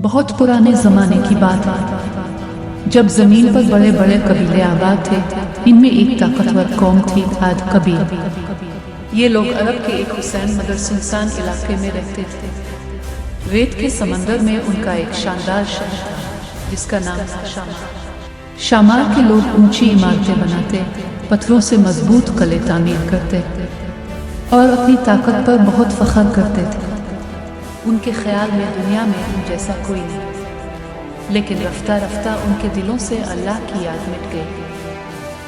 بہت پرانے زمانے کی بات ہے جب زمین پر بڑے بڑے قبیلے آباد تھے۔ ان میں ایک طاقتور قوم تھی، عاد قبیل۔ یہ لوگ عرب کے ایک حسین مگر سنسان علاقے میں رہتے تھے۔ ریت کے سمندر میں ان کا ایک شاندار شہر تھا جس کا نام تھا شامار۔ شامار کے لوگ اونچی عمارتیں بناتے، پتھروں سے مضبوط قلعے تعمیر کرتے اور اپنی طاقت پر بہت فخر کرتے تھے۔ ان کے خیال میں دنیا میں ان جیسا کوئی نہیں، لیکن رفتہ رفتہ ان کے دلوں سے اللہ کی یاد مٹ گئی۔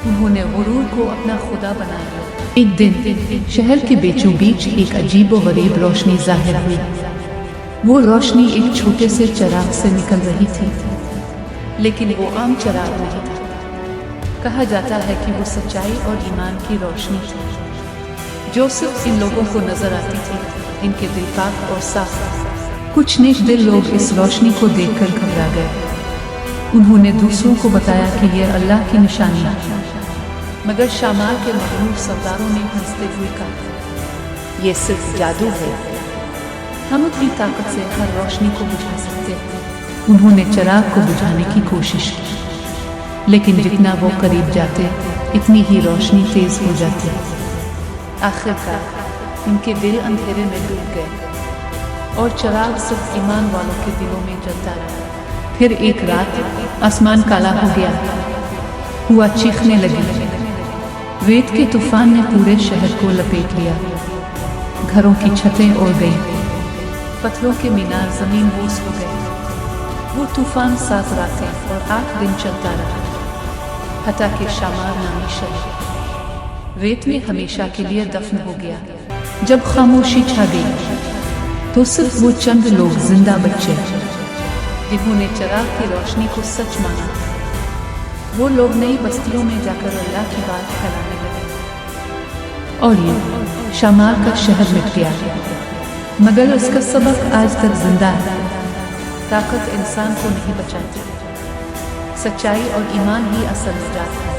انہوں نے غرور کو اپنا خدا بنا لیا۔ ایک دن شہر کے بیچوں بیچ ایک عجیب و غریب روشنی ظاہر ہوئی۔ وہ روشنی ایک چھوٹے سے چراغ سے نکل رہی تھی، لیکن وہ عام چراغ نہیں تھا۔ کہا جاتا ہے کہ وہ سچائی اور ایمان کی روشنی تھی جو صرف ان لوگوں کو نظر آتی تھی۔ ان کے دل پاک اور صاف۔ کچھ نیک دل لوگ اس روشنی کو دیکھ کر گھبرا گئے۔ انہوں نے دوسروں کو بتایا کہ یہ اللہ کی نشانی ہے، مگر شامار کے مغرور سرداروں نے ہنستے ہوئے کہا، یہ صرف جادو ہے، ہم اپنی طاقت سے ہر روشنی کو بجھا سکتے ہیں۔ انہوں نے چراغ کو بجھانے کی کوشش کی، لیکن جتنا وہ قریب جاتے اتنی ہی روشنی تیز ہو جاتی۔ آخرکار ان کے دل اندھیرے میں ڈوب گئے اور چراغ صرف ایمان والوں کے دلوں میں جلتا رہا۔ پھر ایک رات آسمان کالا ہو گیا، ہوا چیخنے لگی۔ ریت کے طوفان نے پورے شہر کو لپیٹ لیا۔ گھروں کی چھتیں اڑ گئیں، پتھروں کے مینار زمین بوس ہو گئے۔ وہ طوفان 7 راتیں اور 8 دن چلتا رہا، حتیٰ کہ شامار نامی شہر ریت میں ہمیشہ کے لیے دفن ہو گیا۔ جب خاموشی چھا گئی تو صرف وہ چند لوگ زندہ بچے جنہوں نے چراغ کی روشنی کو سچ مانا۔ وہ لوگ نئی بستیوں میں جا کر اللہ کی بات پھیلانے لگے اور یہ شامار کا شہر مٹ گیا، مگر اس کا سبق آج تک زندہ ہے۔ طاقت انسان کو نہیں بچاتی، سچائی اور ایمان ہی اصل نجات ہے۔